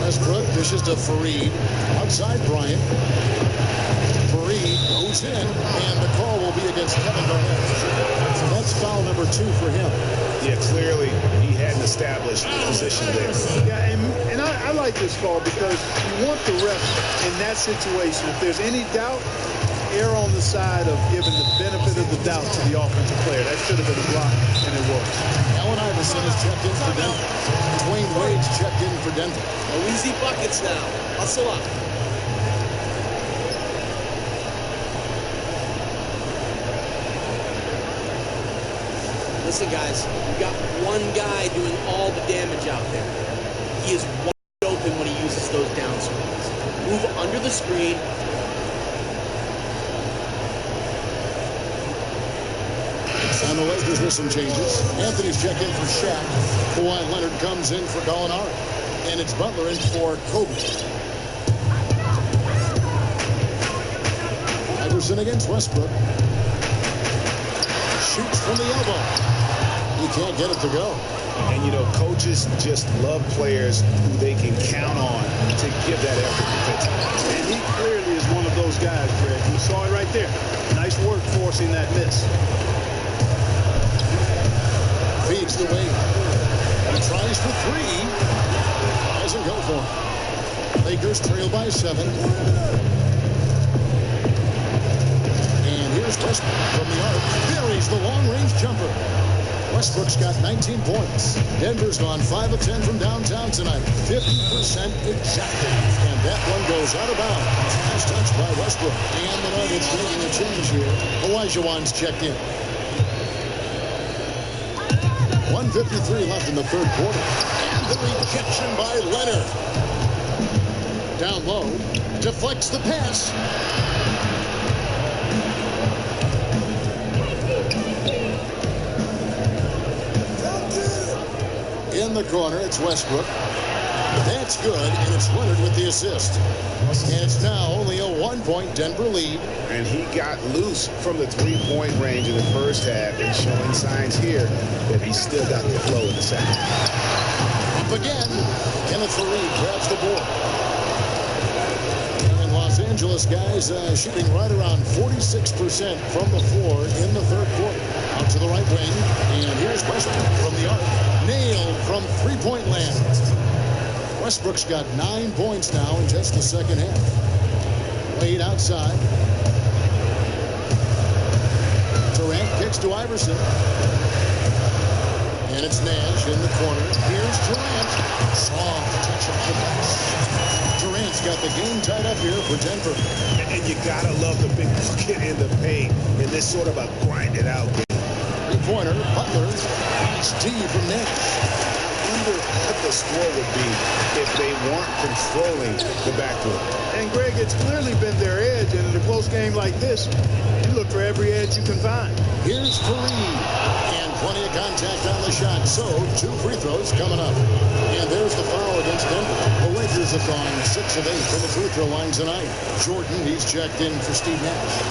Westbrook dishes to Faried. Outside Bryant. Faried goes in, and the call will be against Kevin Garnett. So that's foul number 2 for him. Yeah, clearly he hadn't established the position there. Yeah, and I like this call because you want the ref in that situation. If there's any doubt, err on the side of giving the benefit of the doubt to the offensive player. That should have been a block, and it was. Allen Iverson is checked in for Denver. Dwayne Wade's checked in for Denver. No easy buckets now. Hustle up. Listen, guys, we've got one guy doing all the damage out there. He is wide open when he uses those down screens. Move under the screen. And the Lakers with some changes. Anthony's check in for Shaq. Kawhi Leonard comes in for Gallinari. And it's Butler in for Kobe. Iverson against Westbrook. Shoots from the elbow. He can't get it to go. And, you know, coaches just love players who they can count on to give that effort defensively. And he clearly is one of those guys, Greg. You saw it right there. Nice work forcing that miss. Feeds the wing. He tries for three. Doesn't go for it. Lakers trail by 7. And here's Westbrook from the arc. Buries the long-range jumper. Westbrook's got 19 points. Denver's gone 5 of 10 from downtown tonight. 50% exactly. And that one goes out of bounds. Last touch by Westbrook. And the Nuggets making a change here. Olajuwon's checked in. 1:53 left in the third quarter. And the rejection by Leonard. Down low. Deflects the pass. In the corner, it's Westbrook. That's good, and it's Leonard with the assist. And it's now only a 1-point Denver lead. And he got loose from the three-point range in the first half and showing signs here that he's still got the flow in the second. Up again. Kenneth Faried grabs the board. And Los Angeles guys shooting right around 46% from the floor in the third quarter. Out to the right wing. And here's Westbrook from the arc. Nailed from three-point land. Westbrook's got 9 points now in just the second half. Laid outside. Durant kicks to Iverson. And it's Nash in the corner. Here's Durant. Soft touch of the pass. Durant's got the game tied up here for Denver. And you gotta love the big bucket in the paint in this sort of a grinded out game. Three-pointer, Butler. It's D from Nash. I wonder what the score would be if they weren't controlling the backcourt. And, Greg, it's clearly been their edge. And in a close game like this, you look for every edge you can find. Here's Faried. And plenty of contact on the shot. So, 2 free throws coming up. And there's the foul against Denver. The Lakers have gone 6 of 8 from the free throw line tonight. Jordan, he's checked in for Steve Nash.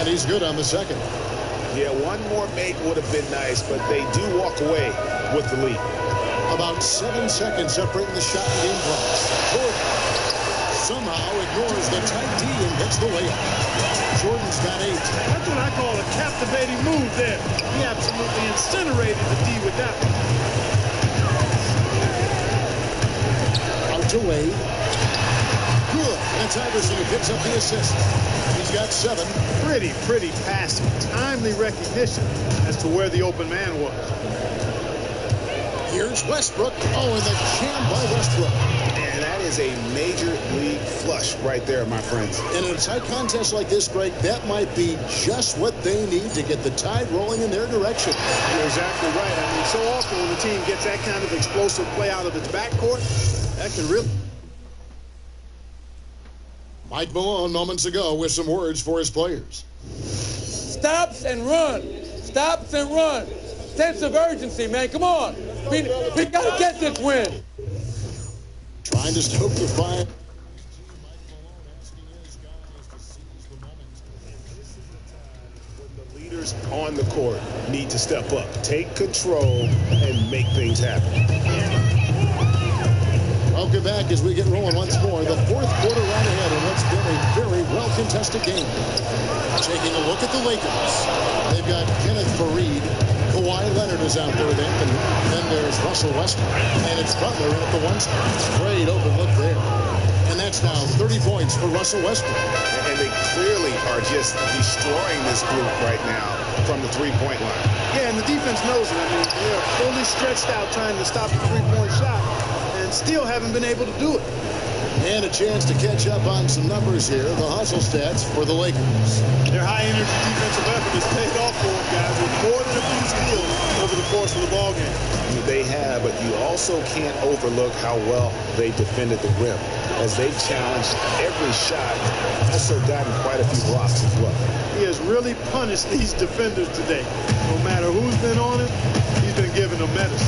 And he's good on the second. Yeah, one more make would have been nice, but they do walk away with the lead. About 7 seconds separating the shot and game clock. Jordan somehow ignores the tight D and gets the layup. Jordan's got 8. That's what I call a captivating move there. He absolutely incinerated the D with that one. Out to Wade. Good. That's Iverson who picks up the assist. He's got 7. Pretty passing. Timely recognition as to where the open man was. Here's Westbrook. Oh, and the jam by Westbrook. And that is a major league flush right there, my friends. And in a tight contest like this, Greg, that might be just what they need to get the tide rolling in their direction. You're exactly right. I mean, so often when the team gets that kind of explosive play out of its backcourt, that can really... Mike Malone moments ago with some words for his players. Stops and run. Stops and run. Sense of urgency, man. Come on. We got to get this win. Trying to stoke the fire. When the leaders on the court need to step up, take control, and make things happen. Welcome back as we get rolling once more. The fourth quarter right ahead in what's been a very well-contested game. Taking a look at the Lakers. They've got Kenneth Faried. Kawhi Leonard is out there with Anthony. Then there's Russell Westbrook. And it's Butler in at the 1 spot. Great open look there. And that's now 30 points for Russell Westbrook. And they clearly are just destroying this group right now from the three-point line. Yeah, and the defense knows it. I mean, they're fully stretched out trying to stop the three-point shot and still haven't been able to do it. And a chance to catch up on some numbers here. The hustle stats for the Lakers. Their high-energy defensive effort has paid off for them, guys, with more than a few steals over the course of the ballgame. They have, but you also can't overlook how well they defended the rim. as they've challenged every shot. Also gotten quite a few blocks as well. He has really punished these defenders today. No matter who's been on him, he's been giving them medicine.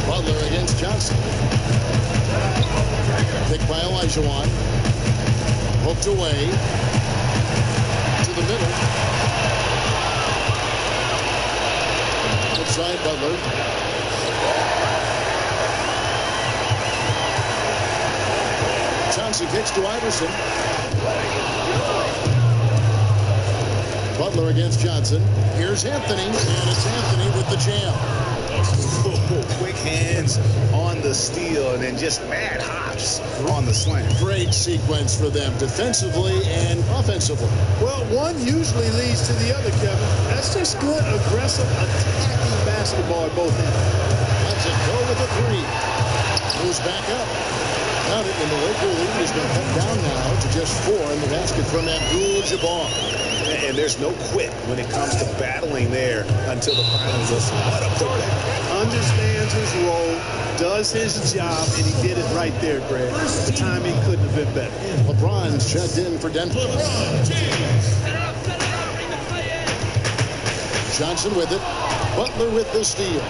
Butler against Johnson. Picked by Olajuwon. Hooked away to the middle. Inside Butler. Johnson kicks to Iverson. Butler against Johnson. Here's Anthony, and it's Anthony with the jam. Quick hands on the steal, and then just mad hops on the slam. Great sequence for them defensively and offensively. Well, one usually leads to the other, Kevin. That's just good, aggressive, attacking basketball at both ends. Let's it go with a three. Moves back up. Got it, and the Laker lead has been cut down now to just 4 in the basket from Abdul-Jabbar. And there's no quit when it comes to battling there until the final whistle. What a putback. Understands his role, does his job, and he did it right there, Greg. The timing couldn't have been better. LeBron's checked in for Denver. Johnson with it. Butler with the steal.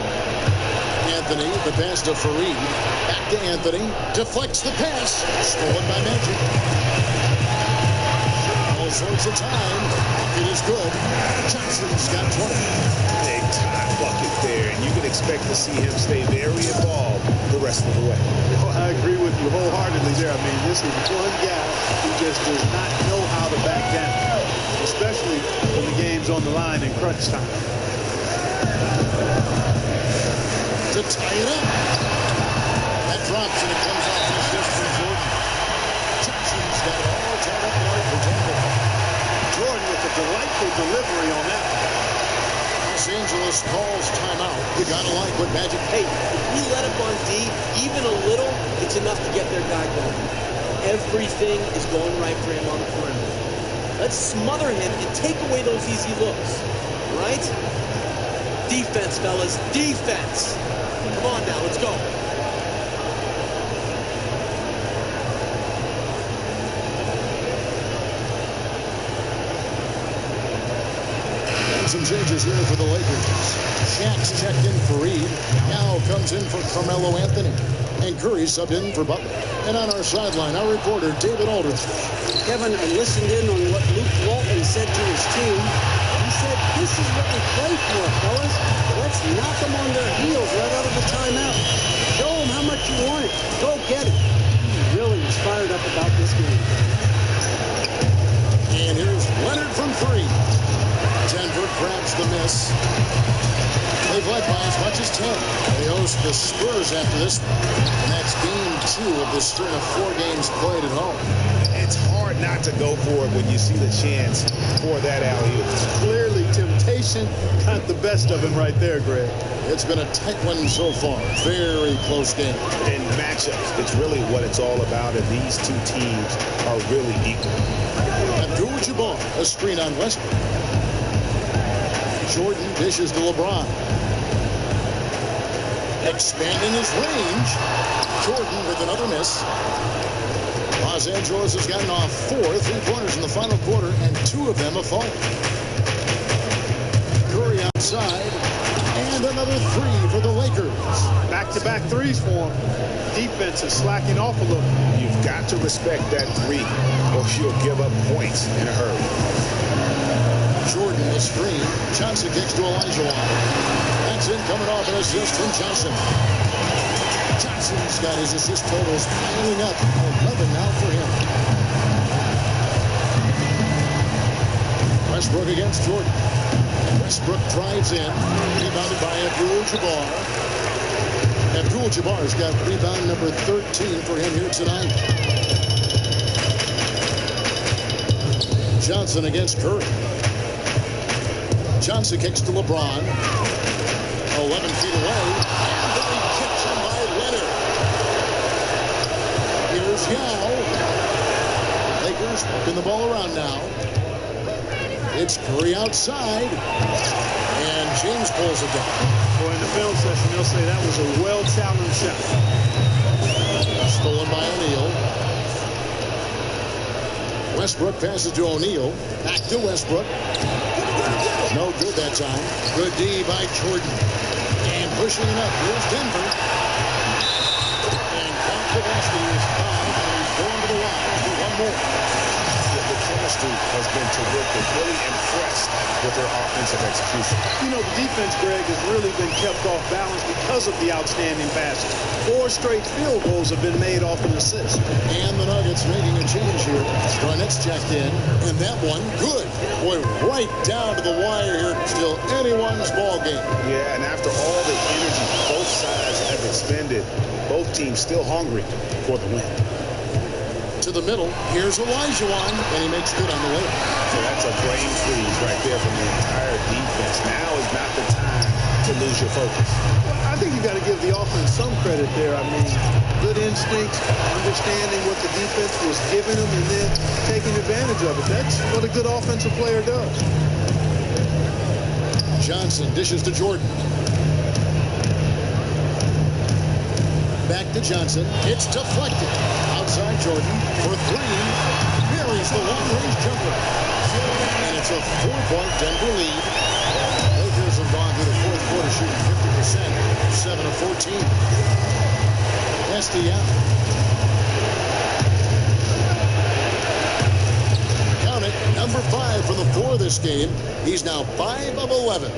Anthony, the pass to Fareed. Back to Anthony. Deflects the pass. Stolen by Magic. All sorts of time. It is good. Johnson's got 20. Big time bucket there, and you can expect to see him stay very involved the rest of the way. I agree with you wholeheartedly there. I mean, this is one guy who just does not know how to back down, especially when the game's on the line in crunch time. To tie it up. That drops and it comes off the assist from Jordan. Johnson's got it all tied up right for Denver. Jordan with a delightful delivery on that. Los Angeles calls timeout. You gotta like what Magic. Hey, if we let up on D, even a little, it's enough to get their guy going. Everything is going right for him on the perimeter. Let's smother him and take away those easy looks. Right? Defense, fellas. Defense. Come on now, let's go. Some changes here for the Lakers. Shaq's checked in for Reed. Now comes in for Carmelo Anthony. And Curry subbed in for Butler. And on our sideline, our reporter, David Aldridge. Kevin, I listened in on what Luke Walton said to his team. He said, this is what we play for, fellas. Let's knock them on their heels right out of the timeout. Show them how much you want it. Go get it. He really was fired up about this game. And here's Leonard from 3. Denver grabs the miss. They've led by as much as 10. They host the Spurs after this one. And that's game 2 of this string of 4 games played at home. It's hard not to go for it when you see the chance for that alley-oop. Clearly, temptation got the best of him right there, Greg. It's been a tight one so far. Very close game. And matchups, it's really what it's all about, and these two teams are really equal. Abdul-Jabbar, a screen on Westbrook. Jordan dishes to LeBron. Expanding his range. Jordan with another miss. Los Angeles has gotten off 4 3-pointers in the final quarter, and 2 of them have fallen. Curry outside, and another 3 for the Lakers. Back-to-back threes for him. Defense is slacking off a little. You've got to respect that 3, or you'll give up points in a hurry. Jordan the screen. Johnson kicks to Olajuwon. That's in, coming off an assist from Johnson. Johnson's got his assist totals piling up. 11 now for him. Westbrook against Jordan. Westbrook drives in. Rebounded by Abdul-Jabbar. Abdul-Jabbar's got rebound number 13 for him here tonight. Johnson against Curry. Johnson kicks to LeBron. 11 feet away. And then he kicks him by Leonard. Here's Yao. Lakers working the ball around now. It's Curry outside. And James pulls it down. Boy, in the film session, they'll say that was a well-challenged shot. Stolen by O'Neal. Westbrook passes to O'Neal. Back to Westbrook. No good that time. Good D by Jordan. And pushing it up. Here's Denver. And Kavanaugh is fouled. And he's going to the line for one more. The chemistry has been terrific. Really impressed with their offensive execution. You know, the defense, Greg, has really been kept off balance because of the outstanding passes. 4 straight field goals have been made off an assist. And the Nuggets making a change here. Garnett's checked in, and that one, good. Boy, right down to the wire here. Still anyone's ball game. Yeah, and after all the energy both sides have expended, both teams still hungry for the win. To the middle, here's Olajuwon, and he makes good on the layup. So that's a brain freeze right there from the entire defense. Now is not the time to lose your focus. Well, I think you got to give the offense some credit there. I mean, good instincts, understanding what the defense was giving them, and then taking advantage of it. That's what a good offensive player does. Johnson dishes to Jordan. Back to Johnson. It's deflected. Outside Jordan for 3. Buries the long-range jumper. And it's a 4-point Denver lead. Lakers have gone through the fourth quarter shooting 50%. 7 of 14. SDF. Count it. Number 5 from the floor this game. He's now 5 of 11.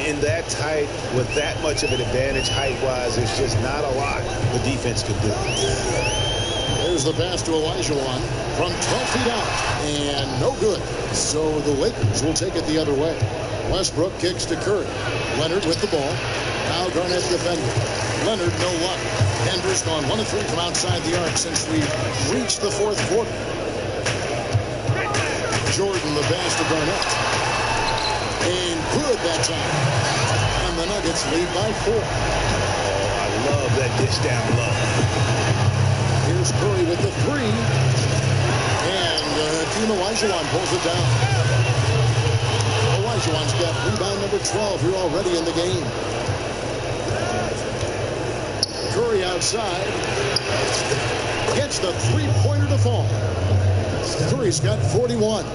In that tight, with that much of an advantage height-wise, there's just not a lot the defense could do. There's the pass to Olajuwon from 12 feet out, and no good. So the Lakers will take it the other way. Westbrook kicks to Curry. Leonard with the ball. Now Garnett defending. Leonard, no luck. Denver's gone 1 of 3 from outside the arc since we reached the fourth quarter. Jordan, the pass to Garnett. And good that time. And the Nuggets lead by 4. Oh, I love that dish down low. Here's Curry with the 3. And Team Olajuwon pulls it down. Olajuwon's got rebound number 12 here already in the game. Curry outside. Gets the 3-pointer to fall. Curry's got 41.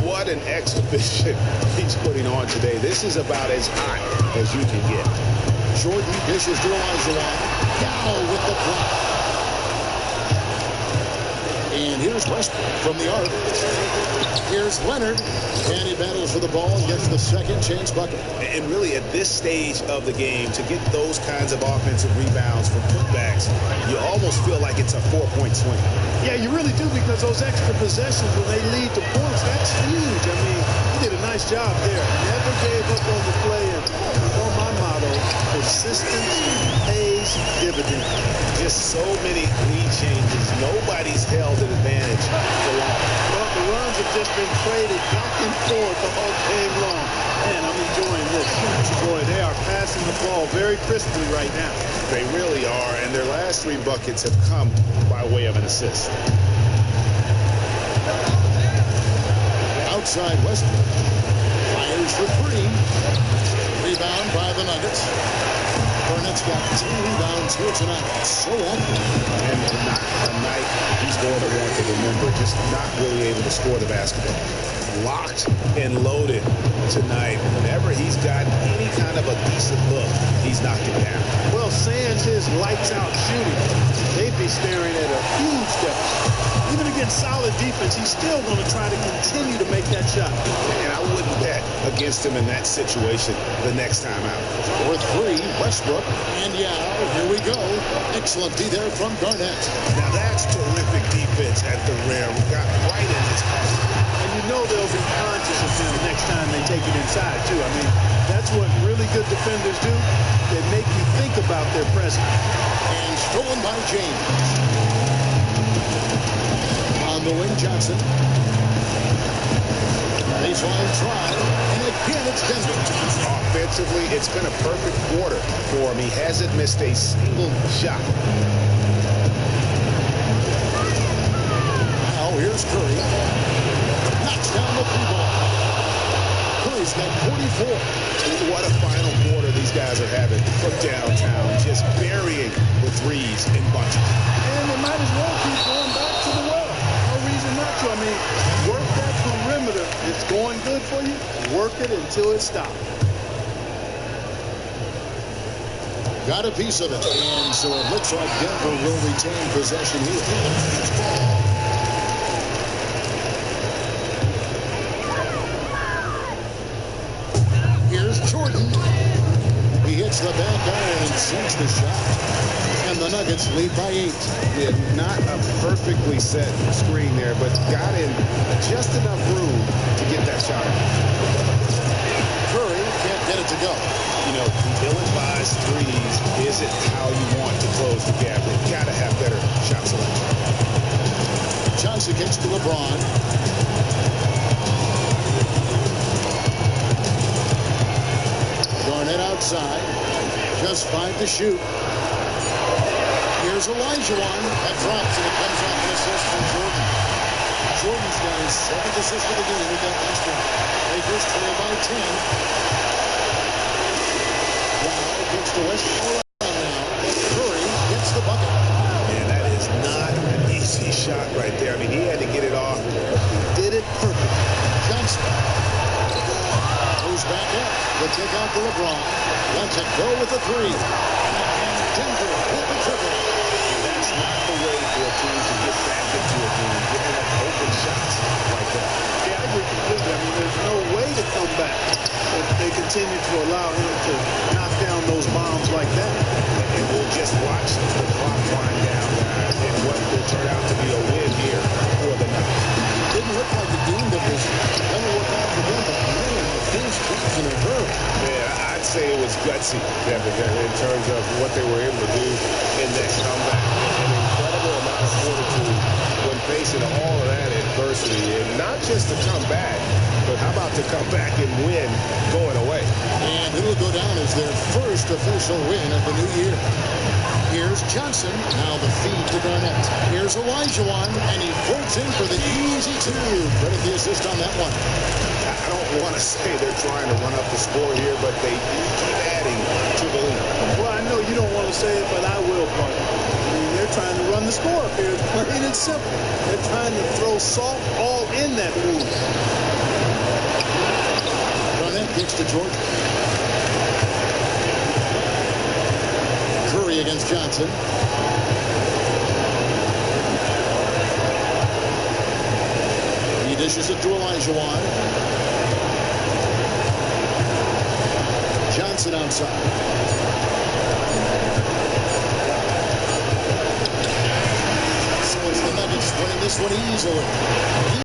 What an exhibition he's putting on today. This is about as hot as you can get. Jordan dishes to Olajuwon. Gallo with the block. And here's Westbrook from the arc. Here's Leonard. And he battles for the ball and gets the second chance bucket. And really, at this stage of the game, to get those kinds of offensive rebounds from putbacks, you almost feel like it's a 4-point swing. Yeah, you really do, because those extra possessions, when they lead to points, that's huge. I mean, he did a nice job there. Never gave up on the play. And on my motto, persistence pays dividends. Just so many lead changes. Nobody's held an advantage for long. Well, the runs have just been traded back and forth the whole game long. Man, I'm enjoying this. Boy, they are passing the ball very crisply right now. They really are, and their last 3 buckets have come by way of an assist. Outside Westbrook. Fires for 3. Rebound by the Nuggets. Garnett's got 2 rebounds here tonight. So often. And not a night he's going to want to remember. Just not really able to score the basketball. Locked and loaded tonight. Whenever he's got any kind of a decent look, he's knocked it down. Well, sans his lights-out shooting, they'd be staring at a huge deficit. Even against solid defense, he's still going to try to continue to make that shot. And I wouldn't bet against him in that situation the next time out. For 3, Westbrook. And yeah, here we go. Excellent D there from Garnett. Now that's terrific defense at the rim. Got right in his pocket. And you know they'll be conscious of him next time they take it inside, too. I mean, that's what really good defenders do. They make you think about their presence. And stolen by James. On the wing, Johnson. Baseline try. And again, it's Denver. Offensively, it's been a perfect quarter for him. He hasn't missed a single shot. Now here's Curry. Knocks down the 3 ball. Curry Warriors got 44. What a final quarter these guys are having from downtown, just burying the threes in bunches. And they might as well keep going back to the well. No reason not to. I mean, work that perimeter. It's going good for you. Work it until it stops. Got a piece of it. And so it looks like Denver will retain possession here. Here's Jordan. He hits the back iron and sinks the shot. And the Nuggets lead by 8. Yeah, not a perfectly set screen there, but got in just enough room to get that shot. Curry can't get it to go. You know, ill-advised threes isn't how you want to close the gap. They've got to have better shot selection. Johnson gets to LeBron. Garnett outside. Just 5 to shoot. Here's Olajuwon. That drops and it comes off an assist from Jordan. Jordan's got his 7th assist of the game with that last one. Lakers trail by 10. Gets to West around now. Curry gets the bucket. Man, that is not an easy shot right there. I mean, he had to get it off. He did it perfect. Johnson moves back up. The kick out to LeBron. Lets it go with the 3. And Denver with the triple. That's not the way for a team to get back into a game, giving up open shots like that. Yeah, I agree completely. I mean, there's no way to come back if they continue to allow him to knock down those bombs like that. And we'll just watch the clock wind down and what will turn out to be a win here for the Nuggets. Didn't look like a game that was going to work out for them, but man, things dropped in a hurry. Yeah, I'd say it was gutsy, Devin, in terms of what they were able to do in that comeback. An incredible amount of fortitude when facing all of that adversity. And not just to come back, but how about to come back and win going away? And it'll go down as their first official win of the new year. Here's Johnson. Now the feed to Garnett. Here's Olajuwon, and he floats in for the easy 2. Credit the assist on that one. I don't want to say they're trying to run up the score here, but they do keep adding to the lead. Well, I know you don't want to say it, but I will, partner. I mean, they're trying to run the score up here. It's plain and simple. They're trying to throw salt all in that wound. Garnett gets to Jordan. Curry against Johnson. He dishes it to Olajuwon. Johnson outside. So it's the Nuggets winning this one easily.